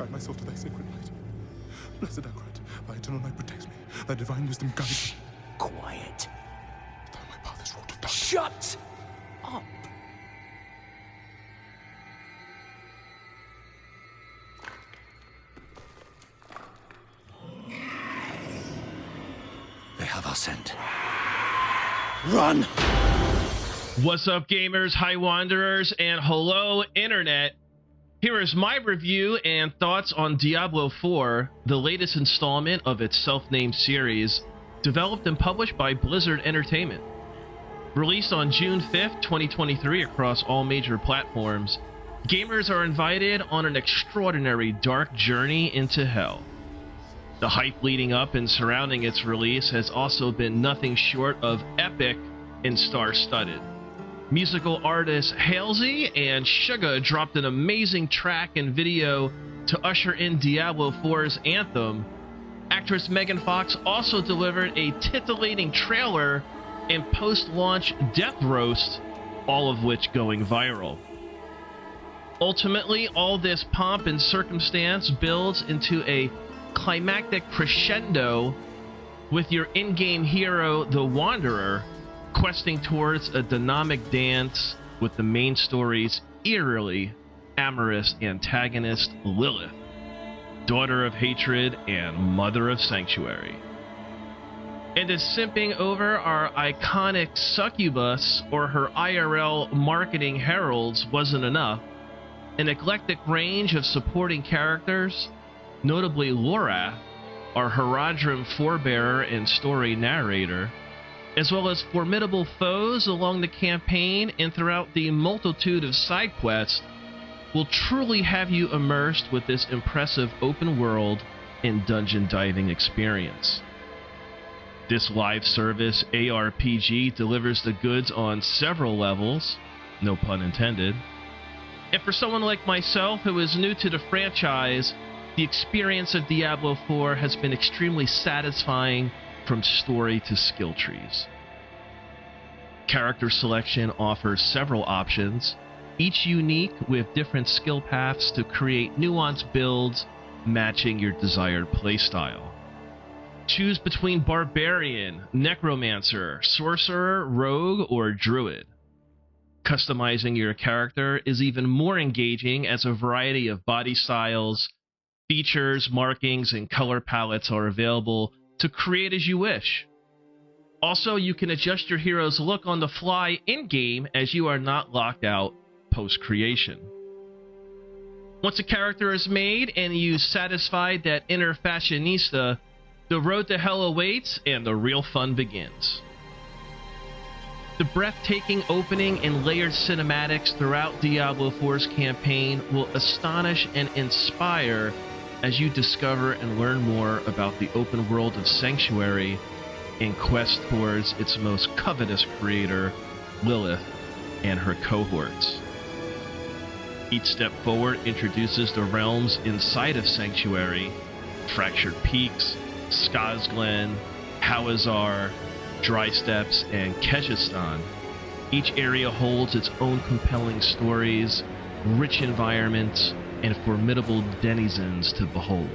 bind myself to thy sacred light. Blessed Akrat, thy eternal light protects me. Thy divine wisdom guides me. Quiet. Thou my path is wrought of darkness. Shut up. They have our scent. Run! What's up, gamers, hi wanderers, and hello internet. Here is my review and thoughts on Diablo 4, the latest installment of its self-named series, developed and published by Blizzard Entertainment. Released on June 5th, 2023 across all major platforms, gamers are invited on an extraordinary dark journey into hell. The hype leading up and surrounding its release has also been nothing short of epic and star-studded. Musical artists Halsey and Suga dropped an amazing track and video to usher in Diablo 4's anthem. Actress Megan Fox also delivered a titillating trailer and post-launch death roast, all of which going viral. Ultimately, all this pomp and circumstance builds into a climactic crescendo with your in-game hero, the Wanderer, questing towards a dynamic dance with the main story's eerily amorous antagonist, Lilith, daughter of hatred and mother of sanctuary. And as simping over our iconic succubus or her IRL marketing heralds wasn't enough, an eclectic range of supporting characters, notably Lorath, our Haradrim forebearer and story narrator, as well as formidable foes along the campaign and throughout the multitude of side quests, will truly have you immersed with this impressive open world and dungeon diving experience. This live service ARPG delivers the goods on several levels, no pun intended. And for someone like myself who is new to the franchise, the experience of Diablo 4 has been extremely satisfying from story to skill trees. Character selection offers several options, each unique with different skill paths to create nuanced builds matching your desired playstyle. Choose between Barbarian, Necromancer, Sorcerer, Rogue, or Druid. Customizing your character is even more engaging as a variety of body styles, features, markings, and color palettes are available to create as you wish. Also, you can adjust your hero's look on the fly in-game as you are not locked out post-creation. Once a character is made and you satisfied that inner fashionista, the road to hell awaits and the real fun begins. The breathtaking opening and layered cinematics throughout Diablo 4's campaign will astonish and inspire as you discover and learn more about the open world of Sanctuary and quest towards its most covetous creator, Lilith, and her cohorts. Each step forward introduces the realms inside of Sanctuary: Fractured Peaks, Skazglen, Hawazar, Dry Steppes, and Keshistan. Each area holds its own compelling stories, rich environments, and formidable denizens to behold.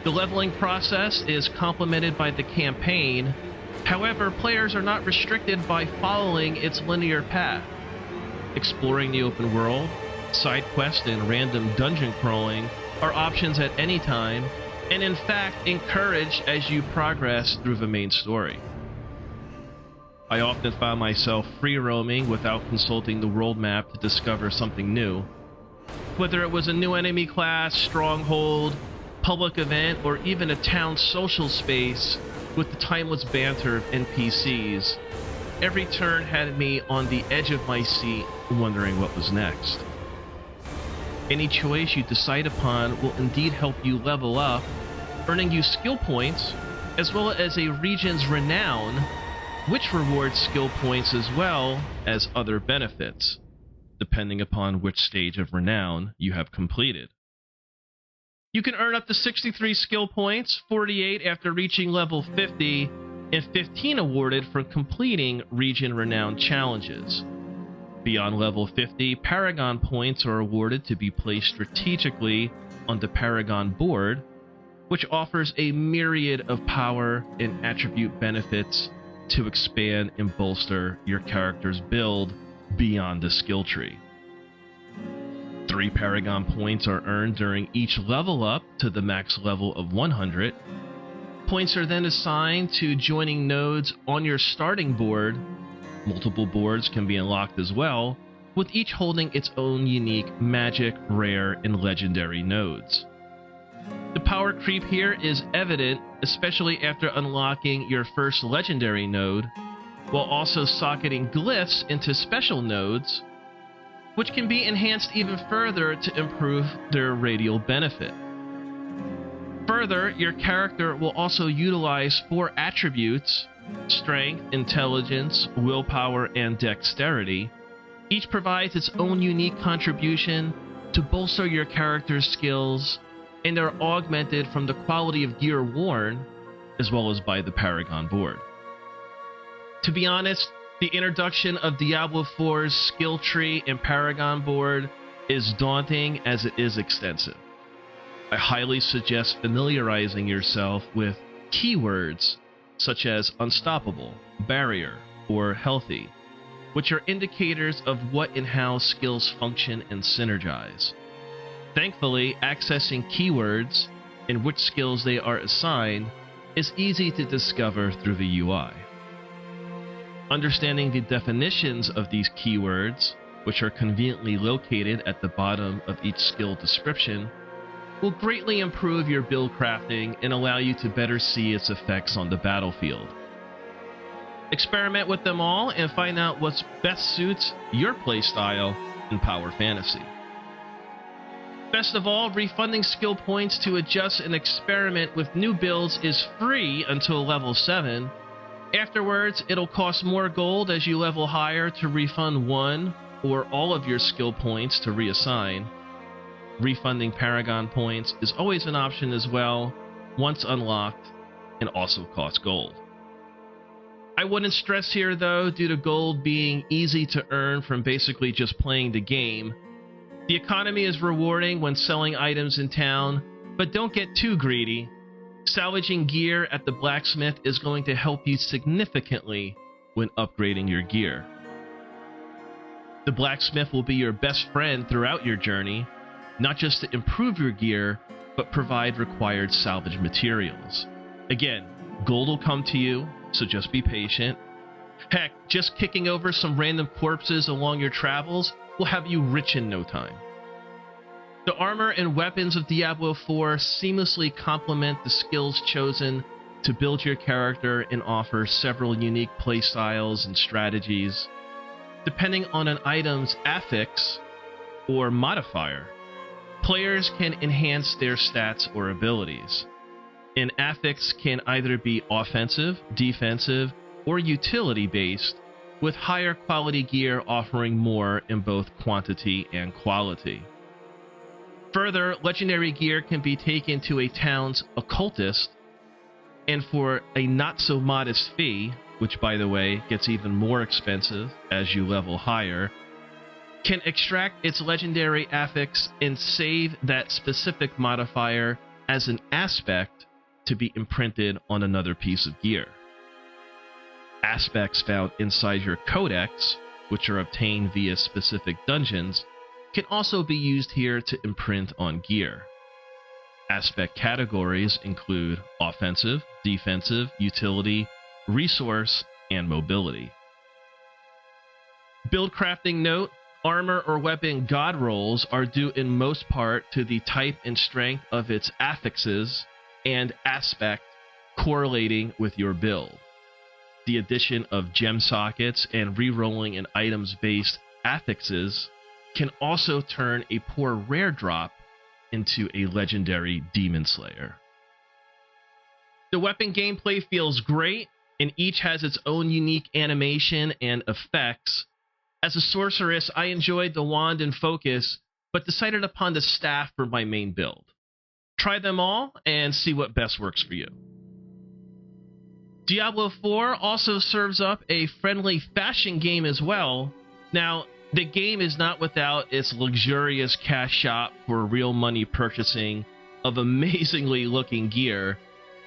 The leveling process is complemented by the campaign. However, players are not restricted by following its linear path. Exploring the open world, side quests, and random dungeon crawling are options at any time, and in fact encouraged as you progress through the main story. I often found myself free roaming without consulting the world map to discover something new. Whether it was a new enemy class, stronghold, public event, or even a town social space with the timeless banter of NPCs, every turn had me on the edge of my seat wondering what was next. Any choice you decide upon will indeed help you level up, earning you skill points, as well as a region's renown, which rewards skill points as well as other benefits, depending upon which stage of renown you have completed. You can earn up to 63 skill points, 48 after reaching level 50, and 15 awarded for completing region renown challenges. Beyond level 50, Paragon points are awarded to be placed strategically on the Paragon board, which offers a myriad of power and attribute benefits to expand and bolster your character's build beyond the skill tree. 3 Paragon points are earned during each level up to the max level of 100. Points are then assigned to joining nodes on your starting board. Multiple boards can be unlocked as well, with each holding its own unique magic, rare, and legendary nodes. The power creep here is evident, especially after unlocking your first legendary node, while also socketing glyphs into special nodes, which can be enhanced even further to improve their radial benefit. Further, your character will also utilize 4 attributes: strength, intelligence, willpower, and dexterity. Each provides its own unique contribution to bolster your character's skills, and are augmented from the quality of gear worn, as well as by the Paragon board. To be honest, the introduction of Diablo 4's skill tree and Paragon board is daunting as it is extensive. I highly suggest familiarizing yourself with keywords such as unstoppable, barrier, or healthy, which are indicators of what and how skills function and synergize. Thankfully, accessing keywords and which skills they are assigned is easy to discover through the UI. Understanding the definitions of these keywords, which are conveniently located at the bottom of each skill description, will greatly improve your build crafting and allow you to better see its effects on the battlefield. Experiment with them all and find out what best suits your playstyle in Power Fantasy. Best of all, refunding skill points to adjust and experiment with new builds is free until level 7. Afterwards, it'll cost more gold as you level higher to refund 1 or all of your skill points to reassign. Refunding Paragon points is always an option as well, once unlocked, and also costs gold. I wouldn't stress here though, due to gold being easy to earn from basically just playing the game. The economy is rewarding when selling items in town, but don't get too greedy. Salvaging gear at the blacksmith is going to help you significantly when upgrading your gear. The blacksmith will be your best friend throughout your journey, not just to improve your gear, but provide required salvage materials. Again, gold will come to you, so just be patient. Heck, just kicking over some random corpses along your travels will have you rich in no time. The armor and weapons of Diablo 4 seamlessly complement the skills chosen to build your character and offer several unique playstyles and strategies. Depending on an item's affix or modifier, players can enhance their stats or abilities. An affix can either be offensive, defensive, or utility-based, with higher quality gear offering more in both quantity and quality. Further, legendary gear can be taken to a town's occultist, and for a not-so-modest fee, which by the way gets even more expensive as you level higher, can extract its legendary affix and save that specific modifier as an aspect to be imprinted on another piece of gear. Aspects found inside your codex, which are obtained via specific dungeons, can also be used here to imprint on gear. Aspect categories include offensive, defensive, utility, resource, and mobility. Build crafting note: armor or weapon god rolls are due in most part to the type and strength of its affixes and aspect correlating with your build. The addition of gem sockets and re-rolling an item's based affixes can also turn a poor rare drop into a legendary demon slayer. The weapon gameplay feels great, and each has its own unique animation and effects. As a sorceress, I enjoyed the wand and focus, but decided upon the staff for my main build. Try them all and see what best works for you. Diablo 4 also serves up a friendly fashion game as well. Now, The game is not without its luxurious cash shop for real money purchasing of amazingly looking gear,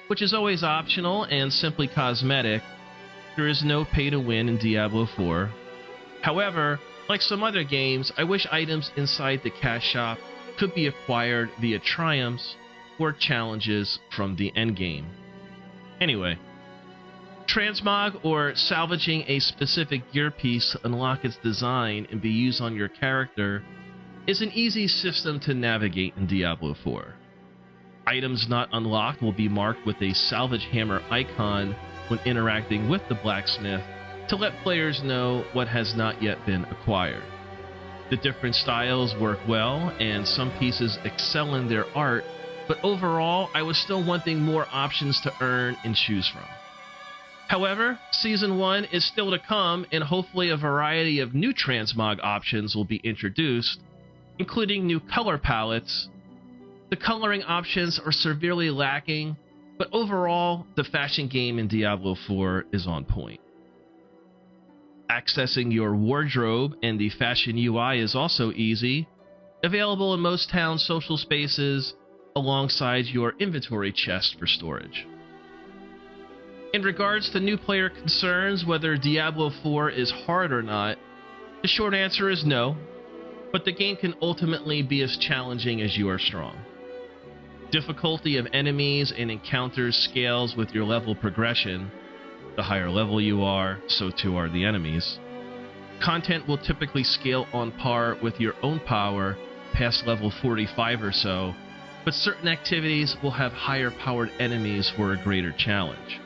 which is always optional and simply cosmetic. There is no pay to win in Diablo 4. However, like some other games, I wish items inside the cash shop could be acquired via triumphs or challenges from the endgame. Anyway, transmog, or salvaging a specific gear piece to unlock its design and be used on your character, is an easy system to navigate in Diablo 4. Items not unlocked will be marked with a salvage hammer icon when interacting with the blacksmith to let players know what has not yet been acquired. The different styles work well, and some pieces excel in their art, but overall, I was still wanting more options to earn and choose from. However, Season 1 is still to come, and hopefully a variety of new transmog options will be introduced, including new color palettes. The coloring options are severely lacking, but overall, the fashion game in Diablo 4 is on point. Accessing your wardrobe and the fashion UI is also easy, available in most town social spaces alongside your inventory chest for storage. In regards to new player concerns whether Diablo 4 is hard or not, the short answer is no, but the game can ultimately be as challenging as you are strong. Difficulty of enemies and encounters scales with your level progression. The higher level you are, so too are the enemies. Content will typically scale on par with your own power past level 45 or so, but certain activities will have higher powered enemies for a greater challenge.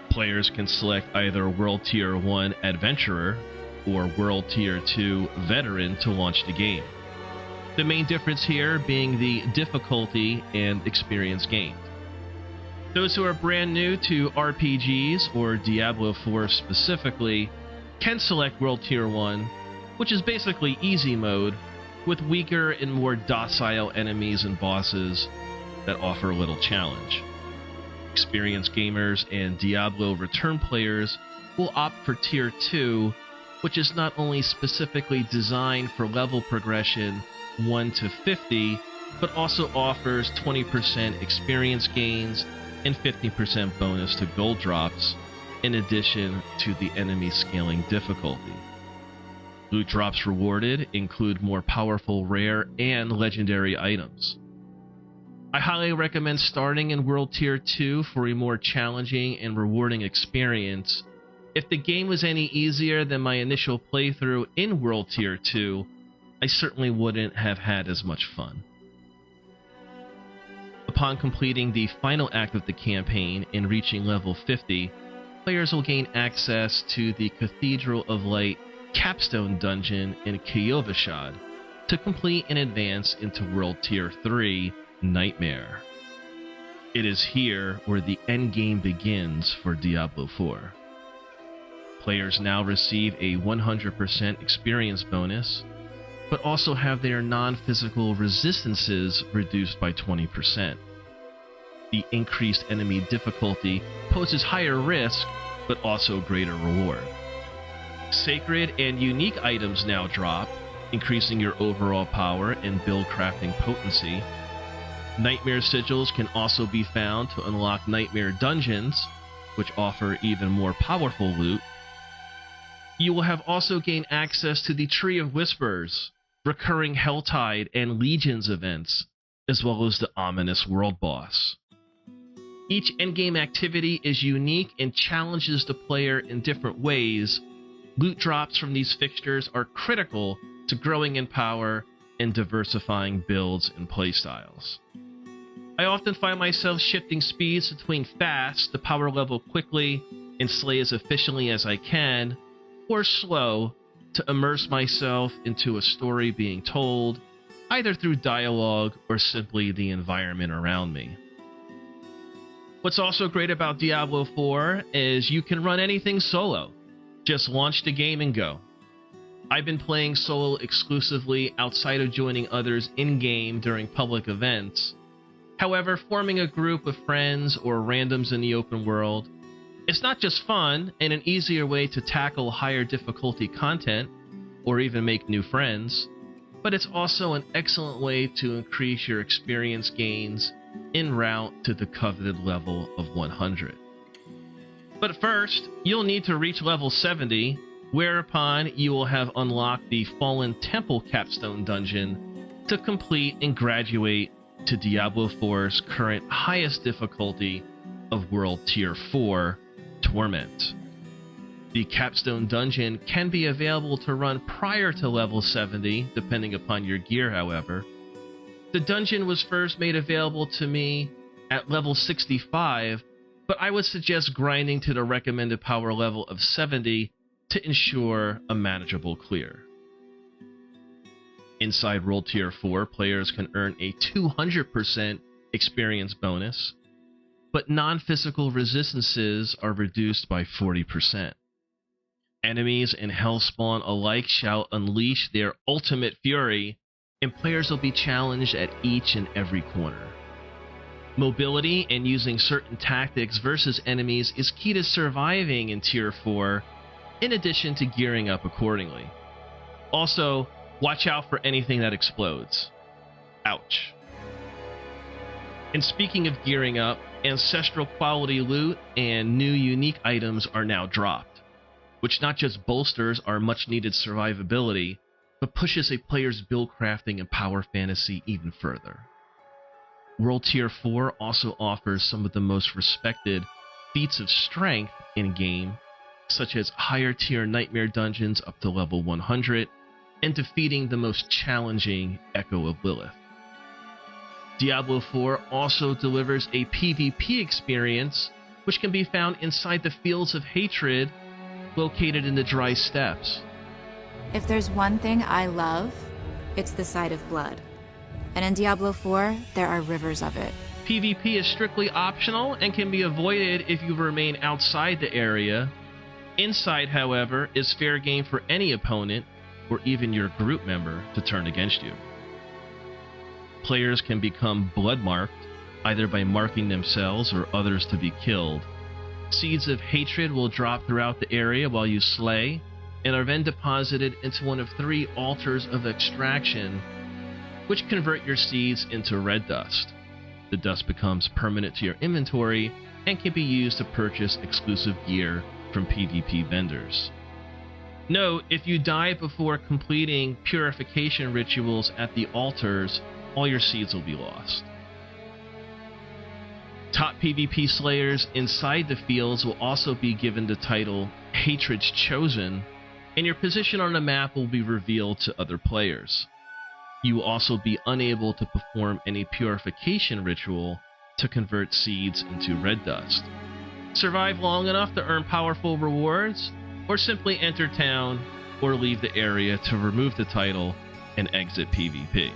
Players can select either World Tier 1 Adventurer or World Tier 2 Veteran to launch the game. The main difference here being the difficulty and experience gained. Those who are brand new to RPGs, or Diablo 4 specifically, can select World Tier 1, which is basically easy mode, with weaker and more docile enemies and bosses that offer little challenge. Experienced gamers and Diablo return players will opt for Tier 2, which is not only specifically designed for level progression 1 to 50, but also offers 20% experience gains and 50% bonus to gold drops, in addition to the enemy scaling difficulty. Loot drops rewarded include more powerful rare and legendary items. I highly recommend starting in World Tier 2 for a more challenging and rewarding experience. If the game was any easier than my initial playthrough in World Tier 2, I certainly wouldn't have had as much fun. Upon completing the final act of the campaign and reaching level 50, players will gain access to the Cathedral of Light capstone dungeon in Kyovashad to complete and advance into World Tier 3 Nightmare. It is here where the endgame begins for Diablo 4. Players now receive a 100% experience bonus, but also have their non-physical resistances reduced by 20%. The increased enemy difficulty poses higher risk, but also greater reward. Sacred and unique items now drop, increasing your overall power and build crafting potency. Nightmare sigils can also be found to unlock nightmare dungeons, which offer even more powerful loot. You will have also gained access to the Tree of Whispers, recurring Helltide and Legions events, as well as the ominous world boss. Each endgame activity is unique and challenges the player in different ways. Loot drops from these fixtures are critical to growing in power and diversifying builds and playstyles. I often find myself shifting speeds between fast to power level quickly and slay as efficiently as I can, or slow to immerse myself into a story being told, either through dialogue or simply the environment around me. What's also great about Diablo 4 is you can run anything solo. Just launch the game and go. I've been playing solo exclusively outside of joining others in-game during public events. However, forming a group of friends or randoms in the open world, it's not just fun and an easier way to tackle higher difficulty content, or even make new friends, but it's also an excellent way to increase your experience gains en route to the coveted level of 100. But first, you'll need to reach level 70, whereupon you will have unlocked the Fallen Temple capstone dungeon to complete and graduate to Diablo 4's current highest difficulty of World Tier 4, Torment. The capstone dungeon can be available to run prior to level 70, depending upon your gear, however. The dungeon was first made available to me at level 65, but I would suggest grinding to the recommended power level of 70 to ensure a manageable clear. Inside World Tier 4, players can earn a 200% experience bonus, but non-physical resistances are reduced by 40%. Enemies and Hellspawn alike shall unleash their ultimate fury, and players will be challenged at each and every corner. Mobility and using certain tactics versus enemies is key to surviving in Tier 4, in addition to gearing up accordingly. Also, watch out for anything that explodes. Ouch. And speaking of gearing up, ancestral quality loot and new unique items are now dropped, which not just bolsters our much needed survivability, but pushes a player's build crafting and power fantasy even further. World Tier 4 also offers some of the most respected feats of strength in-game, such as higher tier nightmare dungeons up to level 100, and defeating the most challenging Echo of Lilith. Diablo 4 also delivers a PvP experience, which can be found inside the Fields of Hatred, located in the Dry Steppes. If there's one thing I love, it's the sight of blood. And in Diablo 4, there are rivers of it. PvP is strictly optional and can be avoided if you remain outside the area. Inside, however, is fair game for any opponent, or even your group member, to turn against you. Players can become blood-marked, either by marking themselves or others to be killed. Seeds of hatred will drop throughout the area while you slay, and are then deposited into one of 3 altars of extraction, which convert your seeds into red dust. The dust becomes permanent to your inventory and can be used to purchase exclusive gear from PvP vendors. Note, if you die before completing purification rituals at the altars, all your seeds will be lost. Top PvP slayers inside the fields will also be given the title Hatred's Chosen, and your position on the map will be revealed to other players. You will also be unable to perform any purification ritual to convert seeds into red dust. Survive long enough to earn powerful rewards, or simply enter town or leave the area to remove the title and exit PvP.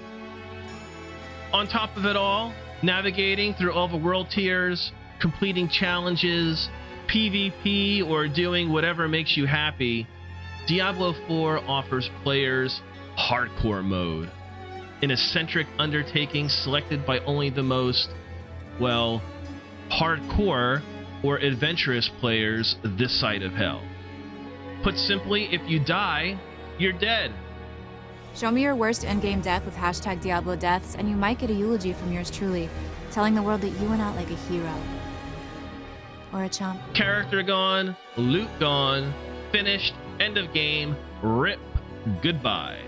On top of it all, navigating through all the world tiers, completing challenges, PvP, or doing whatever makes you happy, Diablo 4 offers players Hardcore Mode, an eccentric undertaking selected by only the most, well, hardcore or adventurous players this side of hell. Put simply, if you die, you're dead. Show me your worst endgame death with #DiabloDeaths, and you might get a eulogy from yours truly, telling the world that you went out like a hero. Or a chump. Character gone, loot gone, finished, end of game, rip, goodbye.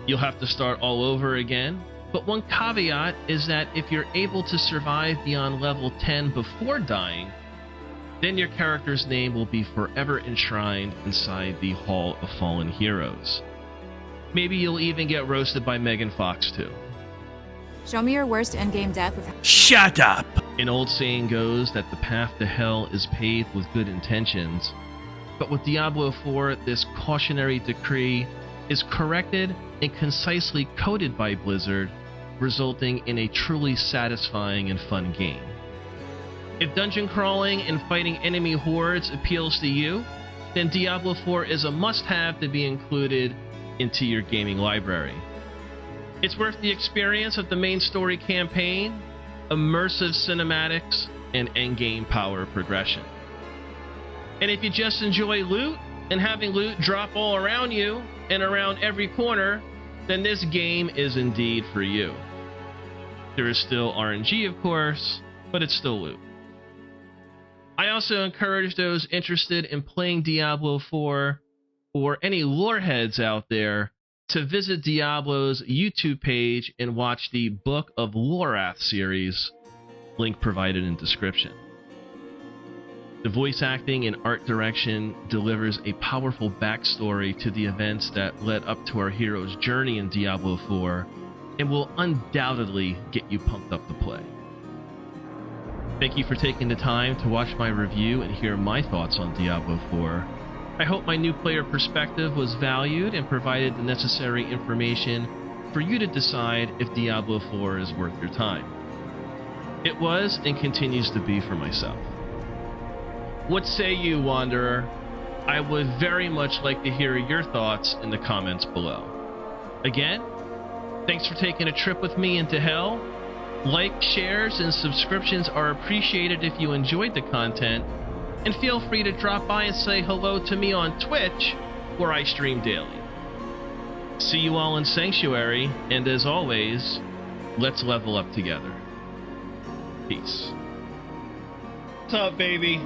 You'll have to start all over again, but one caveat is that if you're able to survive beyond level 10 before dying, then your character's name will be forever enshrined inside the Hall of Fallen Heroes. Maybe you'll even get roasted by Megan Fox too. Show me your worst endgame death with... Shut up! An old saying goes that the path to hell is paved with good intentions, but with Diablo 4, this cautionary decree is corrected and concisely coded by Blizzard, resulting in a truly satisfying and fun game. If dungeon crawling and fighting enemy hordes appeals to you, then Diablo 4 is a must-have to be included into your gaming library. It's worth the experience of the main story campaign, immersive cinematics, and endgame power progression. And if you just enjoy loot, and having loot drop all around you and around every corner, then this game is indeed for you. There is still RNG, of course, but it's still loot. I also encourage those interested in playing Diablo 4 or any lore heads out there to visit Diablo's YouTube page and watch the Book of Lorath series, link provided in description. The voice acting and art direction delivers a powerful backstory to the events that led up to our hero's journey in Diablo 4 and will undoubtedly get you pumped up to play. Thank you for taking the time to watch my review and hear my thoughts on Diablo 4. I hope my new player perspective was valued and provided the necessary information for you to decide if Diablo 4 is worth your time. It was and continues to be for myself. What say you, Wanderer? I would very much like to hear your thoughts in the comments below. Again, thanks for taking a trip with me into hell. Like, shares, and subscriptions are appreciated if you enjoyed the content, and feel free to drop by and say hello to me on Twitch, where I stream daily. See you all in Sanctuary, and as always, let's level up together. Peace. What's up, baby?